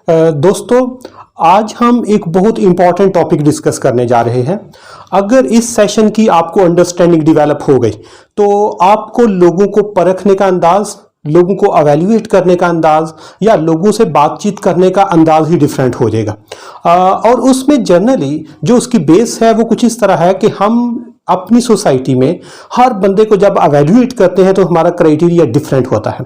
दोस्तों, आज हम एक बहुत इंपॉर्टेंट टॉपिक डिस्कस करने जा रहे हैं। अगर इस सेशन की आपको अंडरस्टैंडिंग डेवलप हो गई तो आपको लोगों को परखने का अंदाज, लोगों को अवेल्युएट करने का अंदाज या लोगों से बातचीत करने का अंदाज ही डिफरेंट हो जाएगा। और उसमें जनरली जो उसकी बेस है वो कुछ इस तरह है कि हम अपनी सोसाइटी में हर बंदे को जब अवेल्युएट करते हैं तो हमारा क्राइटेरिया डिफरेंट होता है।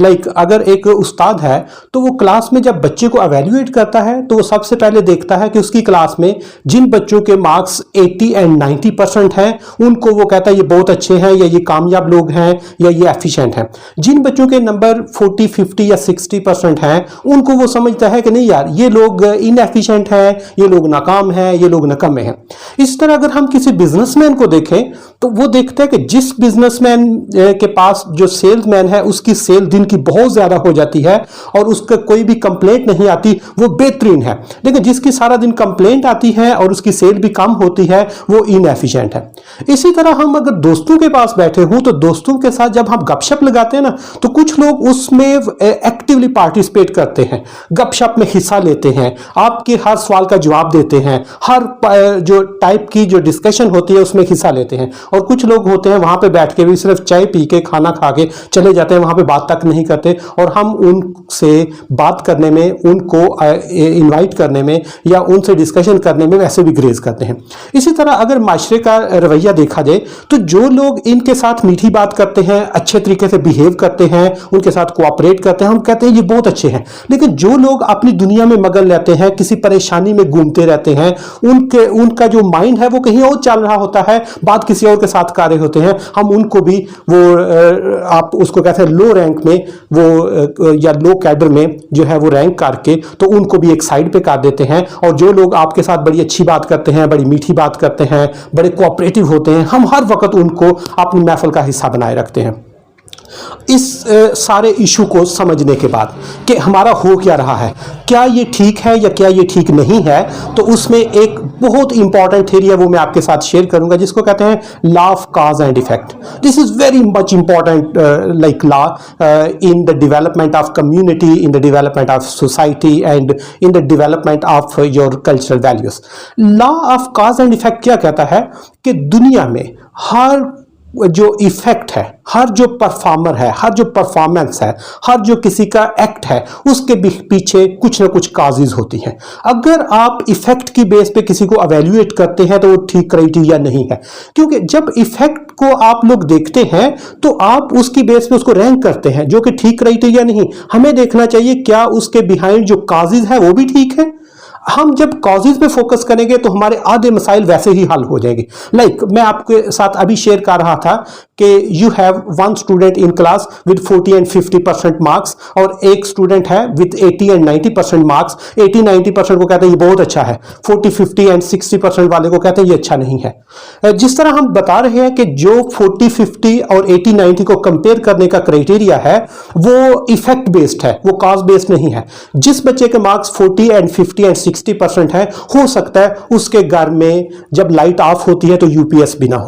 लाइक अगर एक उस्ताद है तो वो क्लास में जब बच्चे को अवेल्युएट करता है तो वो सबसे पहले देखता है कि उसकी क्लास में जिन बच्चों के मार्क्स 80 एंड 90% हैं उनको वो कहता है ये बहुत अच्छे हैं, या ये कामयाब लोग हैं, या ये एफिशिएंट हैं। जिन बच्चों के नंबर 40, 50 या 60% हैं उनको वो समझता है कि नहीं यार, ये लोग इनएफिशिएंट हैं, ये लोग नाकाम हैं, ये लोग नकम्मे हैं। इस तरह अगर हम किसी बिजनेसमैन को देखें तो वो देखते हैं कि जिस बिजनेसमैन के पास जो सेल्समैन है उसकी सेल दिन की बहुत ज्यादा हो जाती है और उसका कोई भी कंप्लेंट नहीं आती, वो बेहतरीन है। लेकिन जिसकी सारा दिन कंप्लेंट आती है और उसकी सेल भी कम होती है वो इनएफिशिएंट है। इसी तरह हम अगर दोस्तों के पास बैठे हों तो दोस्तों के साथ जब हम गपशप लगाते हैं ना तो कुछ लोग उसमें एक्टिवली पार्टिसिपेट करते हैं, गपशप में हिस्सा लेते हैं, आपके हर सवाल का जवाब देते हैं, हर जो टाइप की जो डिस्कशन होती है उसमें हिस्सा लेते हैं। और कुछ लोग होते हैं वहां पे बैठ के भी सिर्फ चाय पी के खाना खा के चले जाते हैं, वहां पे बात तक नहीं करते और हम उनसे बात करने में, उनको इनवाइट करने में या उनसे डिस्कशन करने में वैसे भी ग्रेज करते हैं। इसी तरह अगर माशरे का रवैया देखा जाए तो जो लोग इनके साथ मीठी बात करते हैं, अच्छे तरीके से बिहेव करते हैं, उनके साथ कोऑपरेट करते हैं, हम कहते हैं ये बहुत अच्छे हैं। लेकिन जो लोग अपनी दुनिया में मगन रहते हैं, किसी परेशानी में घूमते रहते हैं, उनका जो माइंड है वो कहीं और चल रहा होता है, बात किसी और के साथ कर रहे होते हैं, हम उनको भी वो आप उसको कहते हैं लो रैंक में वो या लो कैडर में जो है वो रैंक करके तो उनको भी एक साइड पे कर देते हैं। और जो लोग आपके साथ बड़ी अच्छी बात करते हैं, बड़ी मीठी बात करते हैं, बड़े कोऑपरेटिव होते हैं, हम हर वक्त उनको अपनी महफिल का हिस्सा बनाए रखते हैं। इस सारे इशू को समझने के बाद कि हमारा हो क्या रहा है, क्या ये ठीक है या क्या ये ठीक नहीं है, तो उसमें एक बहुत इंपॉर्टेंट थ्योरी है वो मैं आपके साथ शेयर करूंगा जिसको कहते हैं law of cause and effect. This is very much important like law in the development of community, in the development of society and in the development of your cultural values. Law of cause and effect क्या कहता है कि दुनिया में हर जो effect है, हर जो performer है, हर जो परफॉर्मेंस है, हर जो किसी का एक्ट है, उसके पीछे कुछ ना कुछ काजेज होती हैं। अगर आप इफेक्ट की बेस पे किसी को अवेल्युएट करते हैं तो वो ठीक क्राइटेरिया नहीं है, क्योंकि जब इफेक्ट को आप लोग देखते हैं तो आप उसकी बेस पे उसको रैंक करते हैं, जो कि ठीक क्राइटेरिया नहीं। हमें देखना चाहिए क्या उसके बिहाइंड जो काजेज है वो भी ठीक है। हम जब कॉजेज पे फोकस करेंगे तो हमारे आधे मसाइल वैसे ही हल हो जाएंगे। लाइक मैं आपके साथ अभी शेयर कर रहा था कि you have one student in class with 40 and 50% marks और एक स्टूडेंट है विद 80 एंड 90% मार्क्स। 80-90% को कहते हैं ये बहुत अच्छा है, 40, 50 एंड 60% वाले को कहते हैं ये अच्छा नहीं है। जिस तरह हम बता रहे हैं कि जो 40, 50 और 80, 90 को कंपेयर करने का क्राइटेरिया है वो इफेक्ट बेस्ड है, वो कॉज बेस्ड नहीं है। जिस बच्चे के मार्क्स 40 एंड 50 एंड 60% है, हो सकता है उसके घर में जब लाइट ऑफ होती है तो यूपीएस भी ना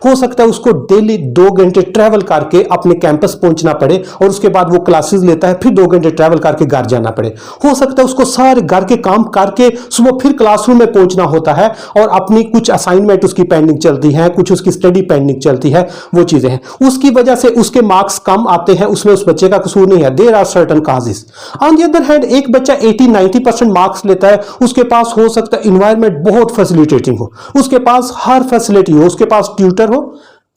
हो सकता है उसको डेली 2 घंटे ट्रैवल करके अपने कैंपस पहुंचना पड़े और उसके बाद वो क्लासेस लेता है, फिर 2 घंटे ट्रैवल करके घर जाना पड़े। हो सकता है उसको सारे घर के काम करके सुबह फिर क्लासरूम में पहुंचना होता है और अपनी कुछ असाइनमेंट उसकी पेंडिंग चलती है, कुछ उसकी स्टडी पेंडिंग चलती है, वो चीजें हैं। उसकी वजह से उसके मार्क्स कम आते हैं, उसमें उस बच्चे का कसूर नहीं है। There are certain causes. On the other hand एक बच्चा 80-90% मार्क्स लेता है, उसके पास हो सकता है इन्वायरमेंट बहुत फैसिलिटेटिंग हो, उसके पास हर फैसिलिटी हो, उसके पास ट्यूटर हो,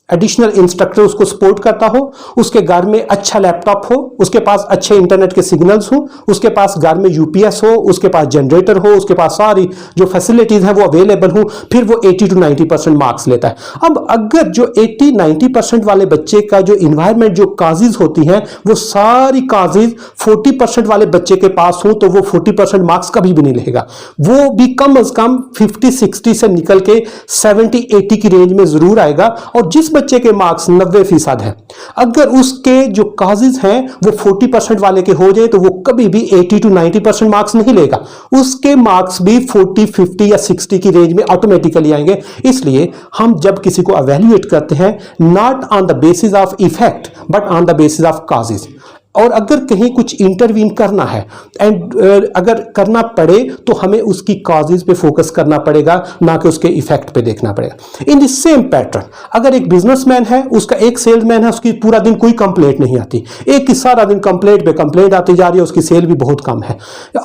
एडिशनल इंस्ट्रक्टर उसको सपोर्ट करता हो, उसके घर में अच्छा लैपटॉप हो, उसके पास अच्छे इंटरनेट के सिग्नल्स हो, उसके पास घर में यूपीएस हो, उसके पास जनरेटर हो, उसके पास सारी जो फैसिलिटीज हैं वो अवेलेबल हो, फिर वो 80-90% मार्क्स लेता है। अब अगर जो 80-90% वाले बच्चे का जो इन्वायरमेंट, जो काजेज होती हैं, वो सारी काजेज 40% वाले बच्चे के पास हो तो वो 40% मार्क्स कभी भी नहीं लेगा। वो भी कम अज कम 50-60 से निकल के 70-80 की रेंज में जरूर आएगा। और जिस बच्चे के मार्क्स 90% है, अगर उसके जो काजेज हैं वो 40% वाले के हो जाए तो वो कभी भी 80-90% मार्क्स नहीं लेगा, उसके मार्क्स भी 40, 50 या 60 की रेंज में ऑटोमेटिकली आएंगे। इसलिए हम जब किसी को अवेल्युएट करते हैं not on the basis of effect but on the basis of causes. और अगर कहीं कुछ इंटरवीन करना है एंड अगर करना पड़े तो हमें उसकी कॉजेज पे फोकस करना पड़ेगा, ना कि उसके इफेक्ट पे देखना पड़ेगा। इन द सेम पैटर्न अगर एक बिजनेसमैन है, उसका एक सेल्समैन है, उसकी पूरा दिन कोई कंप्लेंट नहीं आती, एक की सारा दिन कंप्लेंट पे कंप्लेंट आती जा रही है, उसकी सेल भी बहुत कम है,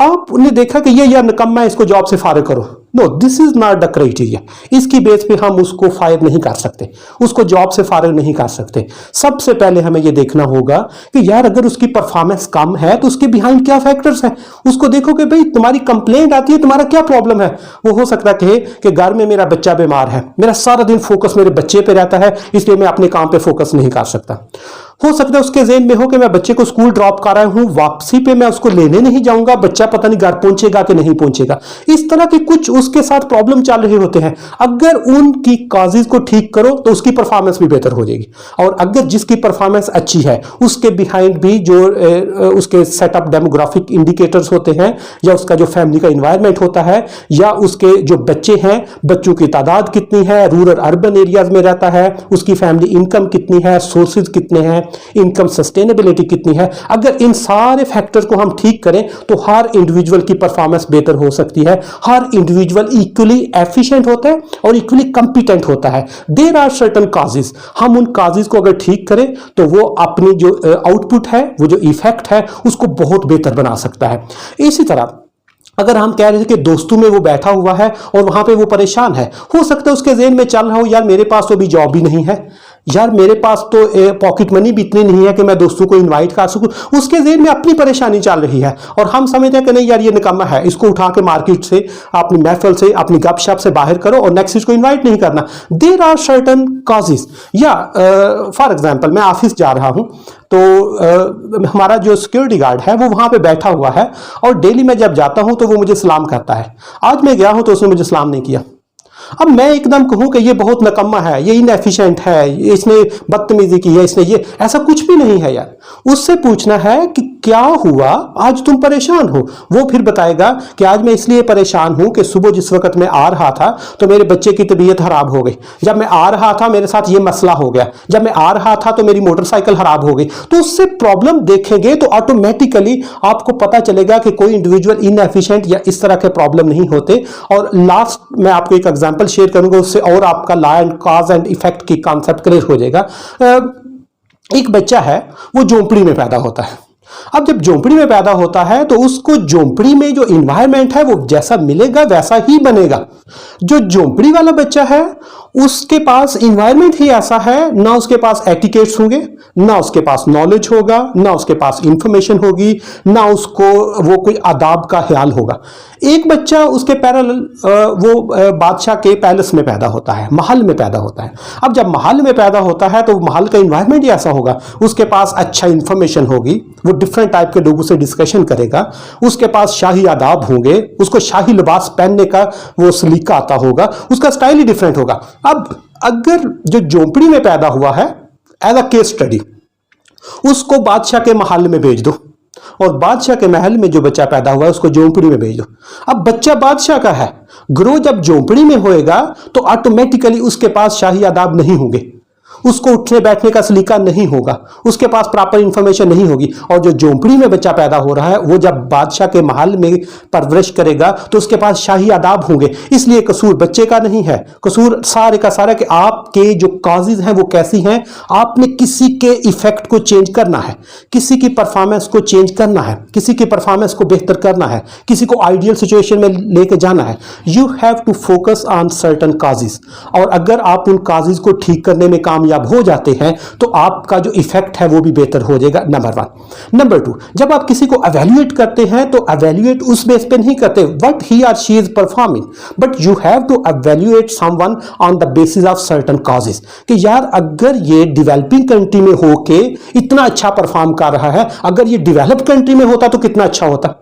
आपने देखा कि ये यार निकम्मा है, इसको जॉब से फारिग करो। No, this is not the criteria. इसकी बेस पे हम उसको फायर नहीं कर सकते, उसको जॉब से फारिग नहीं कर सकते। सबसे पहले हमें यह देखना होगा कि यार अगर उसकी परफॉर्मेंस कम है तो उसके बिहाइंड क्या फैक्टर्स हैं। उसको देखो कि भाई तुम्हारी कंप्लेंट आती है, तुम्हारा क्या प्रॉब्लम है। वो हो सकता है कि घर में मेरा बच्चा बीमार है, मेरा सारा दिन फोकस मेरे बच्चे पे रहता है, इसलिए मैं अपने काम पे फोकस नहीं कर सकता। हो सकता है उसके ज़हन में हो कि मैं बच्चे को स्कूल ड्रॉप कर रहा हूं, वापसी पे मैं उसको लेने नहीं जाऊंगा, बच्चा पता नहीं घर पहुंचेगा कि नहीं पहुंचेगा। इस तरह के कुछ उसके साथ प्रॉब्लम चल रहे होते हैं। अगर उनकी कॉजेज को ठीक करो तो उसकी परफॉर्मेंस भी बेहतर हो जाएगी। और अगर जिसकी परफॉर्मेंस अच्छी है उसके बिहाइंड भी जो उसके सेटअप डेमोग्राफिक इंडिकेटर्स होते हैं, या उसका जो फैमिली का इन्वायरमेंट होता है, या उसके जो बच्चे हैं, बच्चों की तादाद कितनी है, रूरल अर्बन एरियाज में रहता है, उसकी फैमिली इनकम कितनी है, सोर्सेज कितने हैं, इनकम सस्टेनेबिलिटी कितनी है, अगर इन सारे फैक्टर्स को हम ठीक करें तो हर इंडिविजुअल की परफॉर्मेंस बेहतर हो सकती है। हर इंडिविजुअल इक्वली एफिशिएंट होता है और इक्वली कंपिटेंट होता है। देयर आर सर्टेन कॉजेज, हम उन कॉजेज को अगर ठीक करें तो वो अपनी जो आउटपुट है, वो जो इफेक्ट है, उसको बहुत बेहतर बना सकता है। इसी तरह अगर हम कह रहे थे कि दोस्तों में वो बैठा हुआ है और वहां पे वो परेशान है, हो सकता है उसके ज़हन में चल रहा हो यार मेरे पास तो अभी जॉब भी नहीं है, यार मेरे पास तो पॉकेट मनी भी इतनी नहीं है कि मैं दोस्तों को इनवाइट कर सकूं। उसके ज़हन में अपनी परेशानी चल रही है और हम समझते हैं कि नहीं यार ये निकम्मा है, इसको उठा के मार्केट से, अपनी महफिल से, अपनी गपशप से बाहर करो और नेक्स्ट इसको इन्वाइट नहीं करना। There are certain causes. या फॉर एग्जाम्पल मैं ऑफिस जा रहा हूं तो हमारा जो सिक्योरिटी गार्ड है वो वहां पे बैठा हुआ है और डेली मैं जब जाता हूं तो वो मुझे सलाम करता है। आज मैं गया हूं तो उसने मुझे सलाम नहीं किया। अब मैं एकदम कहूं कि ये बहुत नकम्मा है, ये इनएफिशिएंट है, इसने बदतमीजी की है, इसने ये, ऐसा कुछ भी नहीं है यार। उससे पूछना है कि क्या हुआ, आज तुम परेशान हो। वो फिर बताएगा कि आज मैं इसलिए परेशान हूं कि सुबह जिस वक्त मैं आ रहा था तो मेरे बच्चे की तबीयत खराब हो गई, जब मैं आ रहा था मेरे साथ ये मसला हो गया, जब मैं आ रहा था तो मेरी मोटरसाइकिल खराब हो गई। तो उससे प्रॉब्लम देखेंगे तो ऑटोमेटिकली आपको पता चलेगा कि कोई इंडिविजुअल इनएफिशिएंट या इस तरह के प्रॉब्लम नहीं होते। और लास्ट मैं आपको एक एग्जांपल शेयर करूंगा, उससे और आपका law and cause and effect की कॉन्सेप्ट क्लियर हो जाएगा। एक बच्चा है, वो झोंपड़ी में पैदा होता है। अब जब झोंपड़ी में पैदा होता है तो उसको झोंपड़ी में जो इन्वायरमेंट है वो जैसा मिलेगा वैसा ही बनेगा। जो झोंपड़ी वाला बच्चा है उसके पास इन्वायरमेंट ही ऐसा है, ना उसके पास एटिकेट्स होंगे, ना उसके पास नॉलेज होगा, ना उसके पास इंफॉर्मेशन होगी, ना उसको वो कोई आदाब का ख्याल होगा। एक बच्चा उसके पैरेलल वो बादशाह के पैलेस में पैदा होता है, महल में पैदा होता है। अब जब महल में पैदा होता है तो महल का इन्वायरमेंट ही ऐसा होगा, उसके पास अच्छा इंफॉर्मेशन होगी, वो डिफरेंट टाइप के लोगों से डिस्कशन करेगा, उसके पास शाही आदाब होंगे, उसको शाही लिबास पहनने का वो सलीका आता होगा, उसका स्टाइल ही डिफरेंट होगा। अब अगर जो झोंपड़ी में पैदा हुआ है, एज अ केस स्टडी, उसको बादशाह के महल में भेज दो और बादशाह के महल में जो बच्चा पैदा हुआ है उसको झोंपड़ी में भेज दो। अब बच्चा बादशाह का है, ग्रो जब झोंपड़ी में होएगा तो ऑटोमेटिकली उसके पास शाही आदाब नहीं होंगे, उसको उठने बैठने का सलीका नहीं होगा, उसके पास प्रॉपर इंफॉर्मेशन नहीं होगी। और जो झोंपड़ी में बच्चा पैदा हो रहा है वो जब बादशाह के महल में परवरिश करेगा तो उसके पास शाही आदाब होंगे। इसलिए कसूर बच्चे का नहीं है, कसूर सारे का सारा कि आपके जो कॉजेज हैं वो कैसी हैं। आपने किसी के इफेक्ट को चेंज करना है, किसी की परफॉर्मेंस को चेंज करना है, किसी की परफॉर्मेंस को बेहतर करना है, किसी को आइडियल सिचुएशन में लेके जाना है। You have to focus on certain causes. और अगर आप उन कॉजेज को ठीक करने में कामयाब हो जाते हैं तो आपका जो इफेक्ट है वो भी बेहतर हो जाएगा। नंबर 1। नंबर 2, जब आप किसी को एवेल्युएट करते हैं तो एवेल्युएट उस बेस पे नहीं करते व्हाट ही और she is performing, but you have to evaluate someone on the basis of certain causes कि यार अगर ये डेवलपिंग कंट्री में होके इतना अच्छा परफॉर्म कर रहा है, अगर ये डेवलप्ड कंट्री में होता तो कितना अच्छा होता।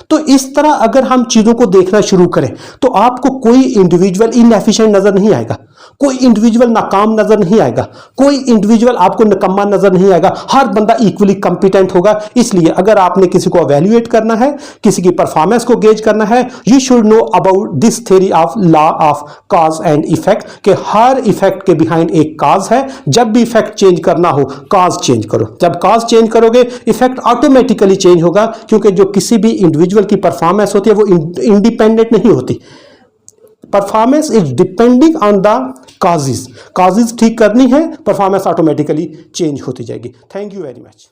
तो इस तरह अगर हम चीजों को देखना शुरू करें तो आपको कोई इंडिविजुअल इनएफिशिएंट नजर नहीं आएगा, कोई इंडिविजुअल नाकाम नजर नहीं आएगा, कोई इंडिविजुअल आपको निकम्मा नजर नहीं आएगा, हर बंदा इक्वली कंपिटेंट होगा। इसलिए अगर आपने किसी को एवेल्युएट करना है, किसी की परफॉर्मेंस को गेज करना है, you should know about this theory of law of cause and effect, कि हर इफेक्ट के बिहाइंड एक कॉज है। जब भी इफेक्ट चेंज करना हो कॉज चेंज करो, जब कॉज चेंज करोगे इफेक्ट ऑटोमेटिकली चेंज होगा, क्योंकि जो किसी भी इंडिविजुअल की परफॉर्मेंस होती है वो इंडिपेंडेंट नहीं होती। Performance is depending on the causes, causes ठीक करनी है, परफॉर्मेंस ऑटोमेटिकली चेंज होती जाएगी। Thank you very much.